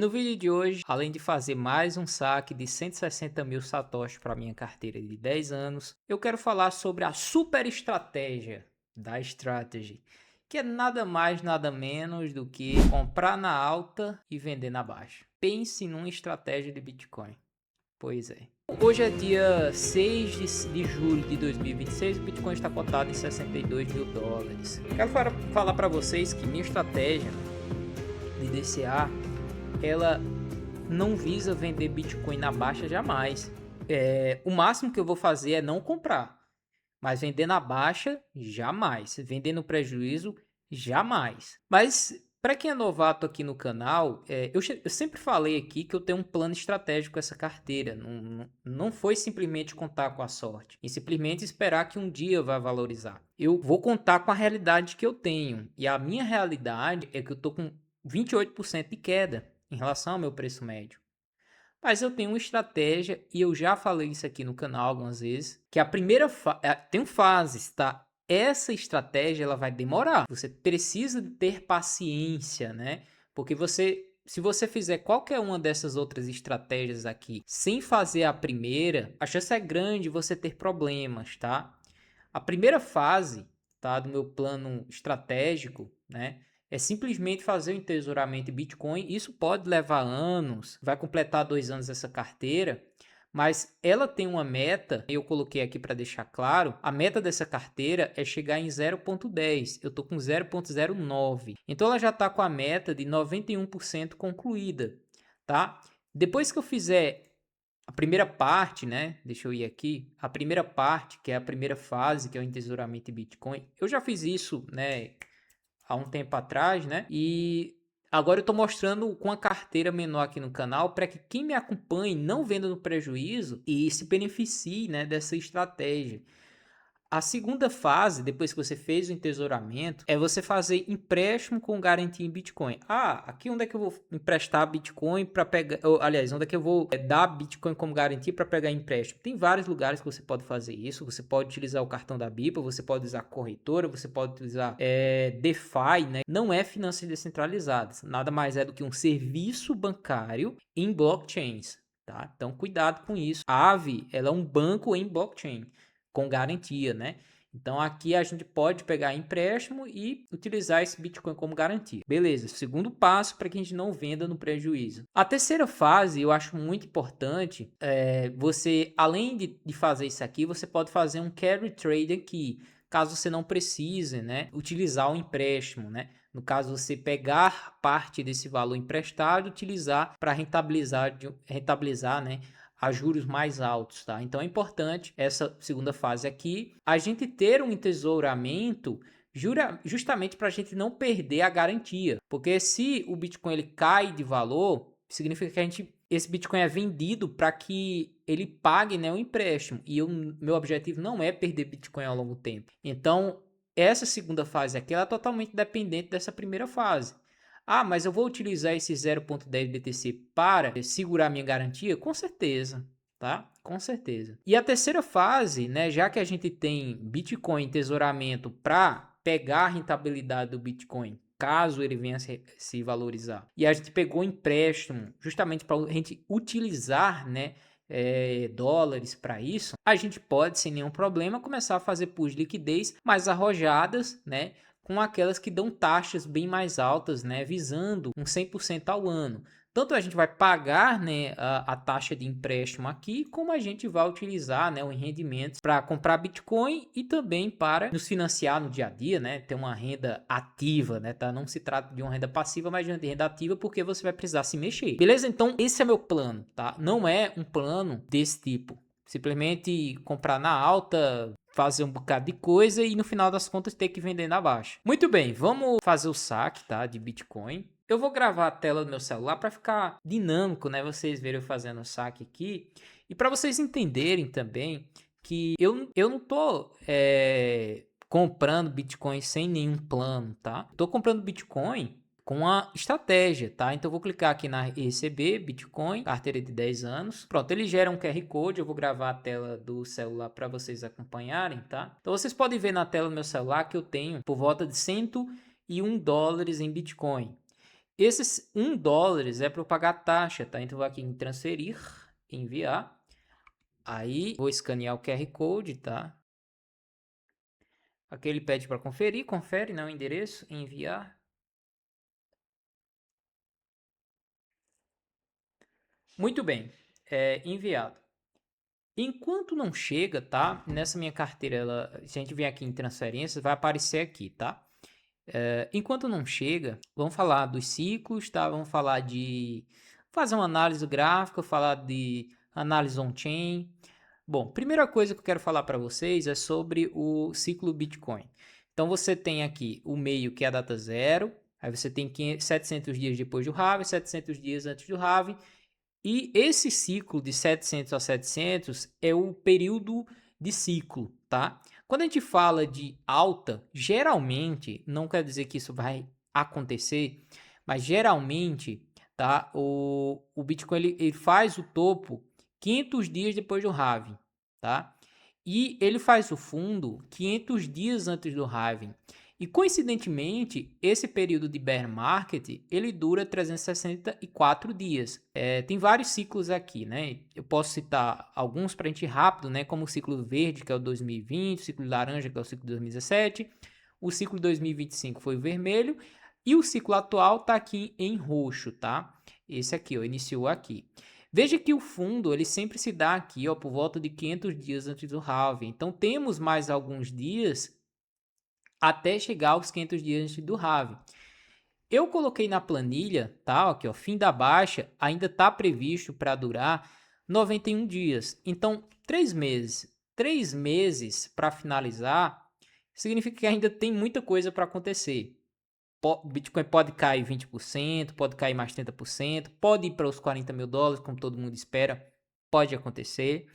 No vídeo de hoje, além de fazer mais um saque de 160 mil satoshis para minha carteira de 10 anos, eu quero falar sobre a super estratégia da Strategy, que é nada mais nada menos do que comprar na alta e vender na baixa. Pense numa estratégia de Bitcoin. Pois é. Hoje é dia 6 de julho de 2026, o Bitcoin está cotado em 62 mil dólares. Quero falar para vocês que minha estratégia de DCA ela não visa vender Bitcoin na baixa jamais. O máximo que eu vou fazer é não comprar, mas vender na baixa, jamais. Vender no prejuízo, jamais. Mas para quem é novato aqui no canal, eu sempre falei aqui que eu tenho um plano estratégico com essa carteira. Não foi simplesmente contar com a sorte e simplesmente esperar que um dia vá valorizar. Eu vou contar com a realidade que eu tenho. E a minha realidade é que eu estou com 28% de queda em relação ao meu preço médio. Mas eu tenho uma estratégia, e eu já falei isso aqui no canal algumas vezes, que a primeira tem fases, tá? Essa estratégia ela vai demorar. Você precisa de ter paciência, né? Porque se você fizer qualquer uma dessas outras estratégias aqui sem fazer a primeira, a chance é grande de você ter problemas, tá? A primeira fase, tá, do meu plano estratégico, né, é simplesmente fazer o entesouramento de Bitcoin. Isso pode levar anos, vai completar 2 anos essa carteira, mas ela tem uma meta, eu coloquei aqui para deixar claro, a meta dessa carteira é chegar em 0.10, eu estou com 0.09, então ela já está com a meta de 91% concluída, tá? Depois que eu fizer a primeira parte, né? Deixa eu ir aqui. A primeira parte, que é a primeira fase, que é o entesouramento de Bitcoin. Eu já fiz isso, né? Há um tempo atrás, né? E agora eu estou mostrando com a carteira menor aqui no canal para que quem me acompanhe não venda no prejuízo e se beneficie, né, dessa estratégia. A segunda fase, depois que você fez o entesouramento, é você fazer empréstimo com garantia em Bitcoin. Ah, aqui onde é que eu vou emprestar Bitcoin para pegar... aliás, onde é que eu vou dar Bitcoin como garantia para pegar empréstimo? Tem vários lugares que você pode fazer isso. Você pode utilizar o cartão da BIPA, você pode usar corretora, você pode utilizar DeFi, né? Não é finanças descentralizadas. Nada mais é do que um serviço bancário em blockchains. Tá? Então, cuidado com isso. A Aave, ela é um banco em blockchain com garantia, né? Então aqui a gente pode pegar empréstimo e utilizar esse Bitcoin como garantia. Beleza, segundo passo para que a gente não venda no prejuízo. A terceira fase eu acho muito importante, você além de fazer isso aqui, você pode fazer um carry trade aqui, caso você não precise, né, utilizar o empréstimo, né? No caso, você pegar parte desse valor emprestado e utilizar para rentabilizar, né, a juros mais altos, tá? Então é importante essa segunda fase aqui, a gente ter um entesouramento justamente para a gente não perder a garantia, porque se o Bitcoin ele cai de valor, significa que esse Bitcoin é vendido para que ele pague, né, o empréstimo, e meu objetivo não é perder Bitcoin ao longo tempo. Então essa segunda fase aqui ela é totalmente dependente dessa primeira fase. Ah, mas eu vou utilizar esse 0.10 BTC para segurar minha garantia? Com certeza, tá? Com certeza. E a terceira fase, né, já que a gente tem Bitcoin em tesouramento para pegar a rentabilidade do Bitcoin, caso ele venha se valorizar, e a gente pegou empréstimo justamente para a gente utilizar, né, dólares para isso, a gente pode, sem nenhum problema, começar a fazer pools de liquidez mais arrojadas, né? Com aquelas que dão taxas bem mais altas, né, visando um 100% ao ano. Tanto a gente vai pagar, né, a taxa de empréstimo aqui, como a gente vai utilizar, né, os rendimentos para comprar Bitcoin e também para nos financiar no dia a dia, né, ter uma renda ativa, né, tá? Não se trata de uma renda passiva, mas de uma renda ativa porque você vai precisar se mexer. Beleza? Então esse é meu plano, tá? Não é um plano desse tipo. Simplesmente comprar na alta, fazer um bocado de coisa e no final das contas ter que vender na baixa. Muito bem, vamos fazer o saque, tá, de Bitcoin. Eu vou gravar a tela do meu celular para ficar dinâmico, né? Vocês verem eu fazendo o saque aqui. E para vocês entenderem também que eu não tô comprando Bitcoin sem nenhum plano, tá? Tô comprando Bitcoin com a estratégia, tá? Então eu vou clicar aqui na receber Bitcoin, carteira de 10 anos. Pronto, ele gera um QR Code, eu vou gravar a tela do celular para vocês acompanharem, tá? Então vocês podem ver na tela do meu celular que eu tenho por volta de 101 dólares em Bitcoin. Esses $1 é para eu pagar a taxa, tá? Então eu vou aqui em transferir, enviar. Aí vou escanear o QR Code, tá? Aqui ele pede para conferir, confere, né, o endereço, enviar. Muito bem, enviado. Enquanto não chega, tá? Nessa minha carteira, se a gente vier aqui em transferências, vai aparecer aqui, tá? Enquanto não chega, vamos falar dos ciclos, tá? Vamos falar de fazer uma análise gráfica, falar de análise on-chain. Bom, primeira coisa que eu quero falar para vocês é sobre o ciclo Bitcoin. Então você tem aqui o meio, que é a data zero, aí você tem 700 dias depois do halving, 700 dias antes do halving, e esse ciclo de 700 a 700 é o período de ciclo, tá? Quando a gente fala de alta, geralmente, não quer dizer que isso vai acontecer, mas geralmente, tá? O Bitcoin ele faz o topo 500 dias depois do halving, tá? E ele faz o fundo 500 dias antes do halving. E coincidentemente, esse período de bear market, ele dura 364 dias. Tem vários ciclos aqui, né? Eu posso citar alguns para a gente ir rápido, né? Como o ciclo verde, que é o 2020, o ciclo laranja, que é o ciclo 2017, o ciclo 2025 foi o vermelho, e o ciclo atual está aqui em roxo, tá? Esse aqui, ó, iniciou aqui. Veja que o fundo ele sempre se dá aqui, ó, por volta de 500 dias antes do halving. Então temos mais alguns dias até chegar aos 500 dias antes do halving. Eu coloquei na planilha, tá? Aqui, ó, fim da baixa ainda está previsto para durar 91 dias. Então, 3 meses. 3 meses para finalizar significa que ainda tem muita coisa para acontecer. O Bitcoin pode cair 20%, pode cair mais 30%, pode ir para os $40 mil, como todo mundo espera, pode acontecer.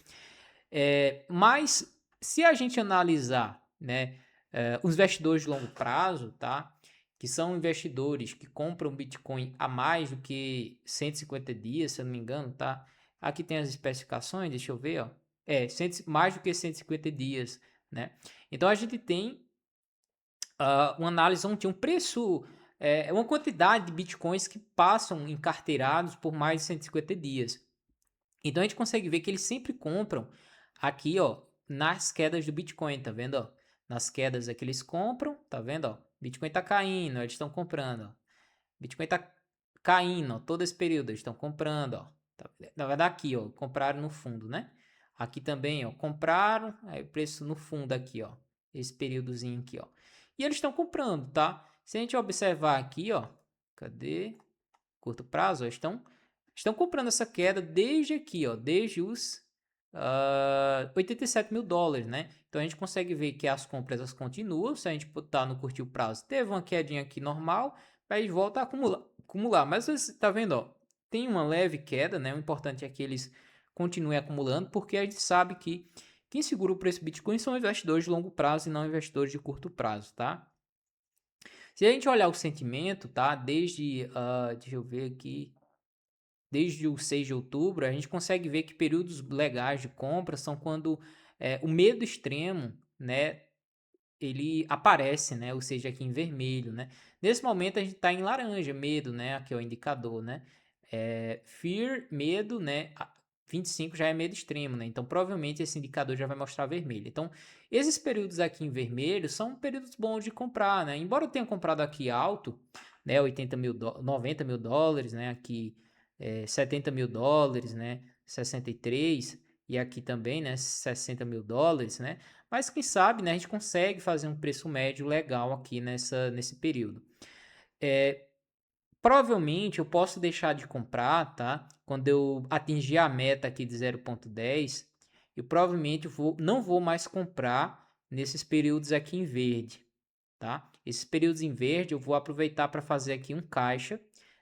Mas se a gente analisar, né, os investidores de longo prazo, tá? Que são investidores que compram Bitcoin a mais do que 150 dias, se eu não me engano, tá? Aqui tem as especificações, deixa eu ver, ó. Mais do que 150 dias, né? Então a gente tem uma análise onde tem um preço, uma quantidade de Bitcoins que passam encarteirados por mais de 150 dias. Então a gente consegue ver que eles sempre compram aqui, ó, nas quedas do Bitcoin, tá vendo, ó? Nas quedas é que eles compram, tá vendo, ó? Bitcoin tá caindo, eles estão comprando, ó. Bitcoin tá caindo, ó, todo esse período eles estão comprando, ó. Na verdade aqui, ó, compraram no fundo, né? Aqui também, ó, compraram, aí o preço no fundo aqui, ó, esse períodozinho aqui, ó. E eles estão comprando, tá? Se a gente observar aqui, ó, cadê? Curto prazo, ó, estão comprando essa queda desde aqui, ó, desde os 87 mil dólares, né? Então a gente consegue ver que as compras continuam. Se a gente botar no curtir prazo, teve uma quedinha aqui normal, aí volta a acumular. Mas você tá vendo, ó, tem uma leve queda, né? O importante é que eles continuem acumulando, porque a gente sabe que quem segura o preço do Bitcoin são investidores de longo prazo e não investidores de curto prazo, tá? Se a gente olhar o sentimento, tá? Deixa eu ver aqui, desde o 6 de outubro, a gente consegue ver que períodos legais de compra são quando o medo extremo, né, ele aparece, né, ou seja, aqui em vermelho, né. Nesse momento a gente está em laranja, medo, né, aqui é o indicador, né. Fear, medo, né, 25 já é medo extremo, né, então provavelmente esse indicador já vai mostrar vermelho. Então, esses períodos aqui em vermelho são períodos bons de comprar, né, embora eu tenha comprado aqui alto, né, 90 mil dólares, né, aqui 70 mil dólares, né, 63, e aqui também, né, 60 mil dólares, né, mas quem sabe, né, a gente consegue fazer um preço médio legal aqui nesse período. Provavelmente eu posso deixar de comprar, tá? Quando eu atingir a meta aqui de 0,10, eu provavelmente não vou mais comprar nesses períodos aqui em verde, tá? Esses períodos em verde eu vou aproveitar para fazer aqui um caixa,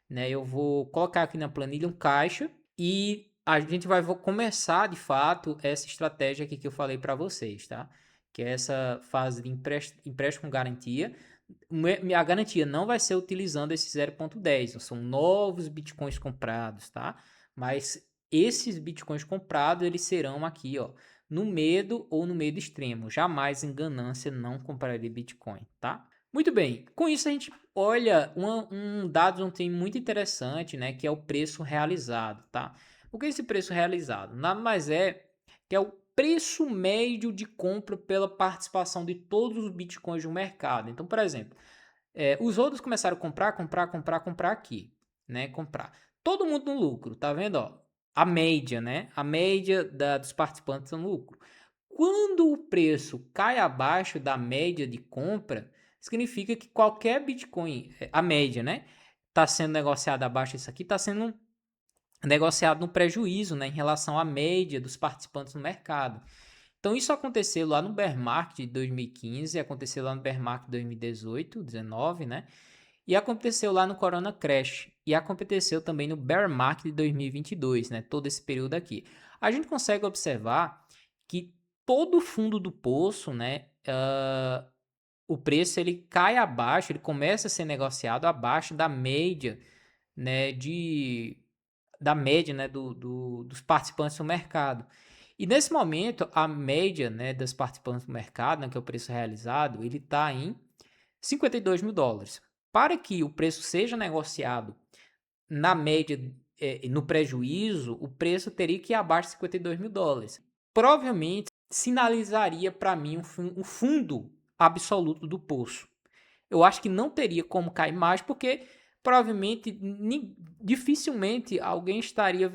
né? Eu vou colocar aqui na planilha um caixa e a gente vai começar de fato essa estratégia aqui que eu falei para vocês, tá? Que é essa fase de empréstimo com garantia. A garantia não vai ser utilizando esse 0,10, são novos bitcoins comprados, tá? Mas esses bitcoins comprados, eles serão aqui, ó, no medo ou no medo extremo. Jamais em ganância não compraria bitcoin, tá? Muito bem, com isso a gente olha um dado ontem muito interessante, né, que é o preço realizado, tá? O que é esse preço realizado? Nada mais é que é o preço médio de compra pela participação de todos os bitcoins no mercado. Então, por exemplo, os outros começaram a comprar aqui, né? Comprar. Todo mundo no lucro, tá vendo? Ó, a média, né? A média dos participantes no lucro. Quando o preço cai abaixo da média de compra, significa que qualquer Bitcoin, a média, né? Está sendo negociado abaixo disso aqui, está sendo negociado no prejuízo, né? Em relação à média dos participantes no mercado. Então, isso aconteceu lá no bear market de 2015, aconteceu lá no bear market de 2018, 19, né? E aconteceu lá no Corona Crash. E aconteceu também no bear market de 2022, né? Todo esse período aqui. A gente consegue observar que todo o fundo do poço, né? O preço ele cai abaixo, ele começa a ser negociado abaixo da média, né? Da média, né? Dos participantes do mercado. E nesse momento, a média, né, das participantes do mercado, né, que é o preço realizado, ele está em US$ 52.000. Para que o preço seja negociado na média, no prejuízo, o preço teria que ir abaixo de US$ 52.000. Provavelmente sinalizaria para mim um fundo absoluto do poço. Eu acho que não teria como cair mais, porque provavelmente, dificilmente alguém estaria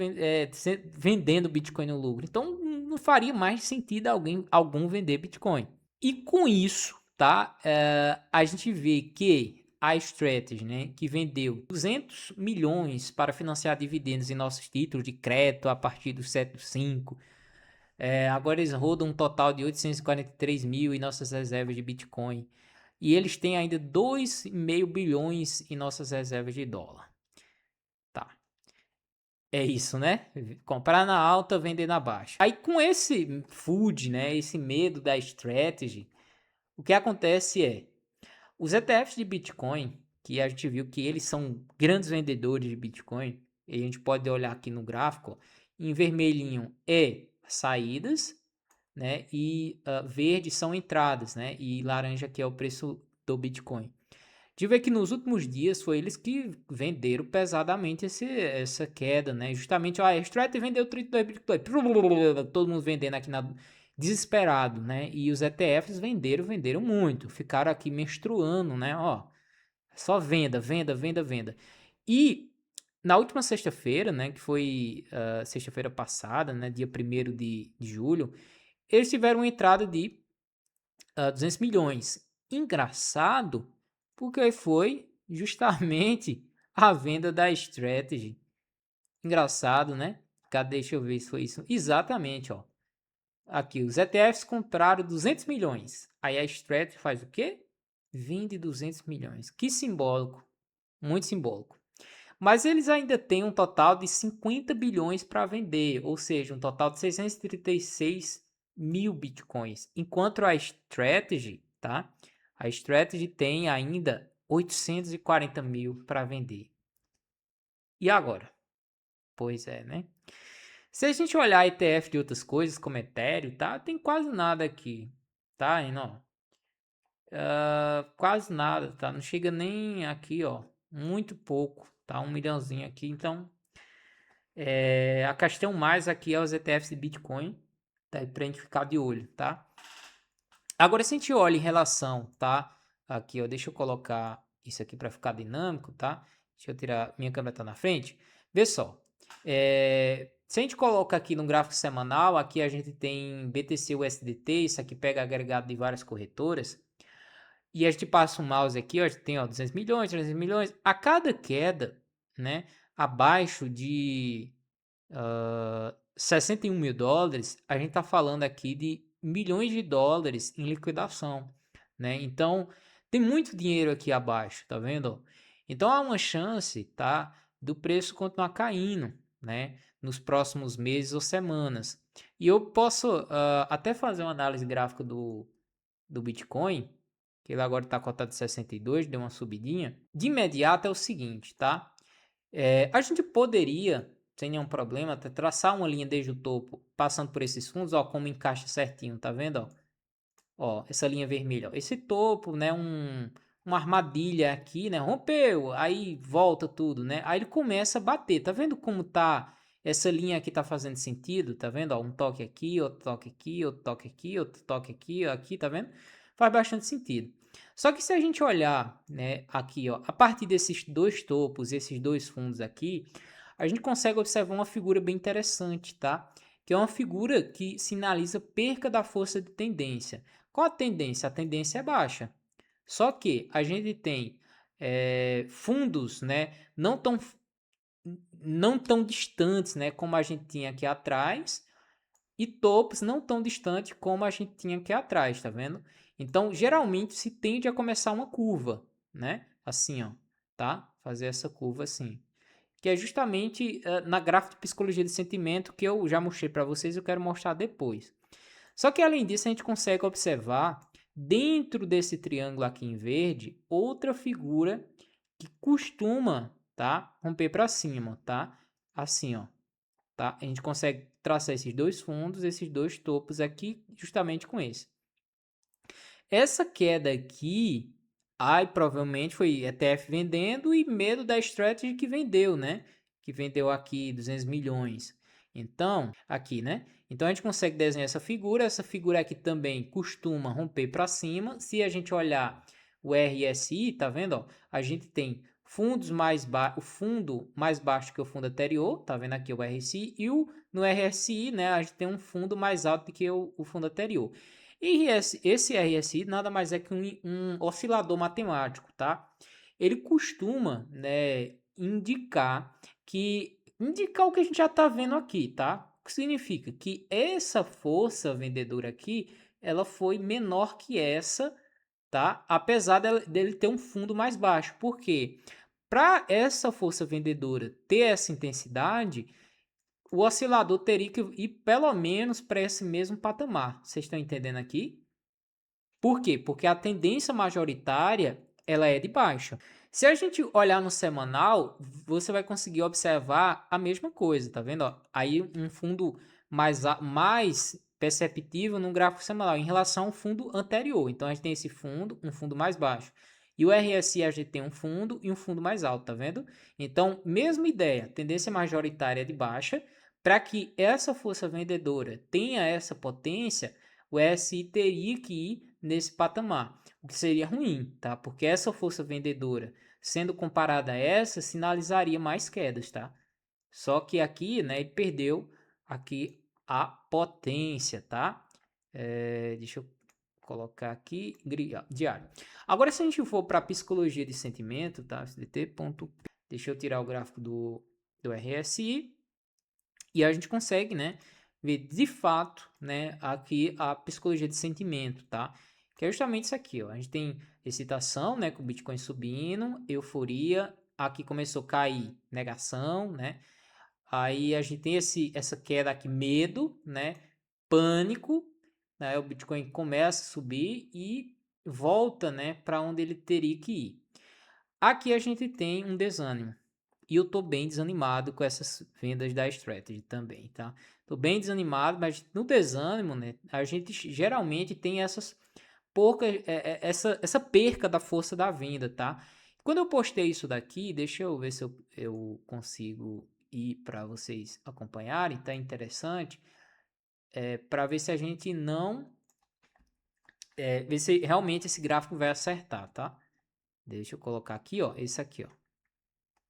vendendo Bitcoin no lucro. Então, não faria mais sentido algum vender Bitcoin. E com isso, tá? A gente vê que a Strategy, né, que vendeu 200 milhões para financiar dividendos em nossos títulos de crédito a partir do 7/5. Agora eles rodam um total de 843 mil em nossas reservas de Bitcoin. E eles têm ainda 2,5 bilhões em nossas reservas de dólar. Tá. É isso, né? Comprar na alta, vender na baixa. Aí com esse food, né, esse medo da strategy, o que acontece é, os ETFs de Bitcoin, que a gente viu que eles são grandes vendedores de Bitcoin, e a gente pode olhar aqui no gráfico, em vermelhinho é saídas, né? E verde são entradas, né? E laranja que é o preço do Bitcoin. De ver que nos últimos dias foi eles que venderam pesadamente essa queda, né? Justamente, a Strat vendeu 32 Bitcoin, todo mundo vendendo aqui desesperado, né? E os ETFs venderam muito, ficaram aqui menstruando, né? Ó, só venda, venda, venda, venda. E na última sexta-feira, né, que foi sexta-feira passada, né, dia 1º de julho, eles tiveram uma entrada de 200 milhões. Engraçado, porque foi justamente a venda da Strategy. Engraçado, né? Cadê? Deixa eu ver se foi isso. Exatamente, ó. Aqui, os ETFs compraram 200 milhões. Aí a Strategy faz o quê? Vende 200 milhões. Que simbólico. Muito simbólico. Mas eles ainda têm um total de 50 bilhões para vender, ou seja, um total de 636 mil bitcoins. Enquanto a Strategy, tá? A Strategy tem ainda 840 mil para vender. E agora? Pois é, né? Se a gente olhar ETF de outras coisas, como Ethereum, tá? Tem quase nada aqui, tá? E não, quase nada, tá? Não chega nem aqui, ó. Muito pouco, tá? 1 milhãozinho aqui, então a questão mais aqui é os ETFs de Bitcoin, tá? Pra gente ficar de olho, tá? Agora, se a gente olha em relação, tá? Aqui, ó, deixa eu colocar isso aqui para ficar dinâmico, tá? Deixa eu tirar, minha câmera tá na frente. Vê só, se a gente coloca aqui no gráfico semanal, aqui a gente tem BTC USDT, isso aqui pega agregado de várias corretoras, e a gente passa o mouse aqui, ó, a gente tem, ó, 200 milhões, 300 milhões, a cada queda, né, abaixo de 61 mil dólares, a gente está falando aqui de milhões de dólares em liquidação, né? Então, tem muito dinheiro aqui abaixo, tá vendo? Então, há uma chance, tá, do preço continuar caindo, né, nos próximos meses ou semanas. E eu posso até fazer uma análise gráfica do Bitcoin, que ele agora está cotado 62, deu uma subidinha. De imediato é o seguinte, tá? A gente poderia, sem nenhum problema, até traçar uma linha desde o topo, passando por esses fundos, ó, como encaixa certinho, tá vendo, ó? Ó, essa linha vermelha, ó. Esse topo, né, uma armadilha aqui, né? Rompeu, aí volta tudo, né? Aí ele começa a bater. Tá vendo como tá essa linha aqui tá fazendo sentido? Tá vendo? Ó, um toque aqui, outro toque aqui, outro toque aqui, outro toque aqui, aqui, tá vendo? Faz bastante sentido. Só que se a gente olhar, né, aqui, ó, a partir desses dois topos, esses dois fundos aqui, a gente consegue observar uma figura bem interessante, tá? Que é uma figura que sinaliza perca da força de tendência. Qual a tendência? A tendência é baixa. Só que a gente tem fundos, né, não tão distantes, né, como a gente tinha aqui atrás, e topos não tão distantes como a gente tinha aqui atrás, tá vendo? Então, geralmente se tende a começar uma curva, né? Assim, ó, tá? Fazer essa curva assim. Que é justamente na gráfica de psicologia de sentimento que eu já mostrei para vocês e eu quero mostrar depois. Só que além disso, a gente consegue observar dentro desse triângulo aqui em verde outra figura que costuma, tá, romper para cima, tá? Assim, ó, tá? A gente consegue traçar esses dois fundos, esses dois topos aqui, justamente com esse. Essa queda aqui, aí provavelmente foi ETF vendendo e medo da strategy que vendeu, né? Que vendeu aqui 200 milhões. Então, aqui, né? Então a gente consegue desenhar essa figura aqui também costuma romper para cima. Se a gente olhar o RSI, tá vendo, ó? A gente tem fundos mais baixos, o fundo mais baixo que o fundo anterior, tá vendo aqui o RSI, e no RSI, né, a gente tem um fundo mais alto do que o fundo anterior. E esse RSI nada mais é que um oscilador matemático, tá? Ele costuma, né, indicar o que a gente já está vendo aqui, tá? O que significa que essa força vendedora aqui, ela foi menor que essa, tá? Apesar dele ter um fundo mais baixo. Por quê? Para essa força vendedora ter essa intensidade, o oscilador teria que ir pelo menos para esse mesmo patamar. Vocês estão entendendo aqui? Por quê? Porque a tendência majoritária ela é de baixa. Se a gente olhar no semanal, você vai conseguir observar a mesma coisa, tá vendo? Ó, aí um fundo mais perceptível no gráfico semanal em relação ao fundo anterior. Então a gente tem esse fundo, um fundo mais baixo. E o RSI a gente tem um fundo e um fundo mais alto, tá vendo? Então, mesma ideia, tendência majoritária de baixa. Para que essa força vendedora tenha essa potência, o RSI teria que ir nesse patamar, o que seria ruim, tá? Porque essa força vendedora, sendo comparada a essa, sinalizaria mais quedas, tá? Só que aqui, né, ele perdeu aqui a potência, tá? Deixa eu colocar aqui, diário. Agora, se a gente for para psicologia de sentimento, tá? Deixa eu tirar o gráfico do RSI e a gente consegue, né, ver de fato, né, aqui a psicologia de sentimento, tá? Que é justamente isso aqui, ó. A gente tem excitação, né, com o Bitcoin subindo, euforia, aqui começou a cair, negação, né? Aí a gente tem essa queda aqui, medo, né? Pânico, né? O Bitcoin começa a subir e volta, né, para onde ele teria que ir. Aqui a gente tem um desânimo. E eu tô bem desanimado com essas vendas da Strategy também, tá? Tô bem desanimado, mas no desânimo, né, a gente geralmente tem essa perca da força da venda, tá? Quando eu postei isso daqui, deixa eu ver se eu consigo ir para vocês acompanharem, tá interessante, para ver se a gente não, ver se realmente esse gráfico vai acertar, tá? Deixa eu colocar aqui, ó, esse aqui, ó.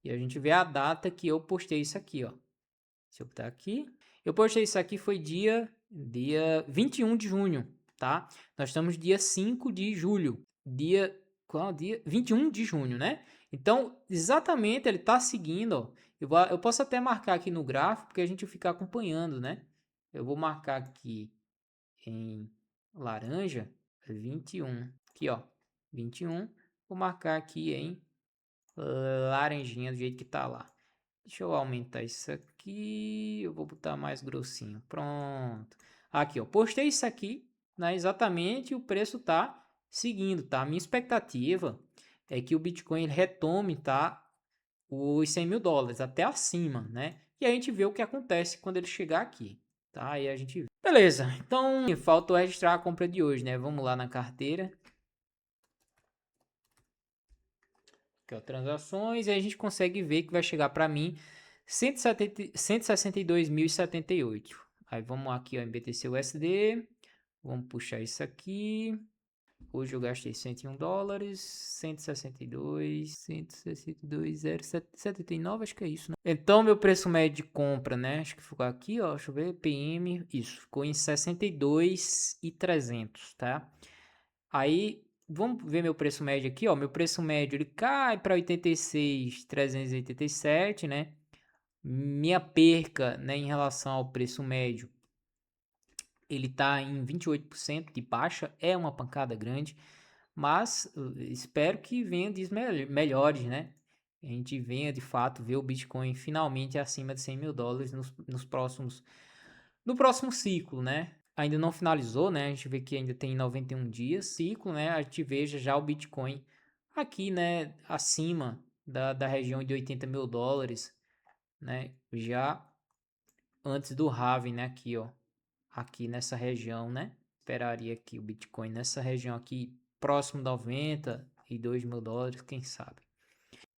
E a gente vê a data que eu postei isso aqui, ó. Deixa eu botar aqui. Eu postei isso aqui foi dia 21 de junho, tá? Nós estamos dia 5 de julho. Qual dia? 21 de junho, né? Então, exatamente, ele tá seguindo, ó. Eu posso até marcar aqui no gráfico, porque a gente fica acompanhando, né? Eu vou marcar aqui em laranja, 21. Aqui, ó, 21. Vou marcar aqui em laranjinha do jeito que tá lá. Deixa eu aumentar isso aqui. Eu vou botar mais grossinho. Pronto. Aqui, ó. Postei isso aqui, né? Exatamente. O preço tá seguindo, tá? A minha expectativa é que o Bitcoin retome, tá? Os 100 mil dólares até acima, né? E a gente vê o que acontece quando ele chegar aqui, tá? Aí a gente vê. Beleza. Então, falta registrar a compra de hoje, né? Vamos lá na carteira. Aqui, ó, transações, e a gente consegue ver que vai chegar para mim 162.078. Aí vamos aqui, ó, em BTC USD, vamos puxar isso aqui. Hoje eu gastei $101, 162,079, acho que é isso, né? Então, meu preço médio de compra, né? Acho que ficou aqui, ó, deixa eu ver, PM, isso, ficou em 62.300, tá? Aí, vamos ver meu preço médio aqui, ó, meu preço médio, ele cai para 86.387, né? Minha perca, né, em relação ao preço médio, ele tá em 28% de baixa, é uma pancada grande, mas espero que venha dias melhores, né? A gente venha de fato ver o Bitcoin finalmente acima de $100.000 no próximo ciclo, né? Ainda não finalizou, né? A gente vê que ainda tem 91 dias ciclo, né? A gente veja já o Bitcoin aqui, né? Acima da região de $80.000, né? Já antes do halving, né? Aqui, ó. Aqui nessa região, né? Esperaria aqui o Bitcoin nessa região aqui, próximo de $92.000, quem sabe.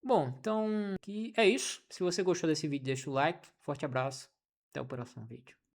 Bom, então aqui é isso. Se você gostou desse vídeo, deixa o like. Forte abraço. Até o próximo vídeo.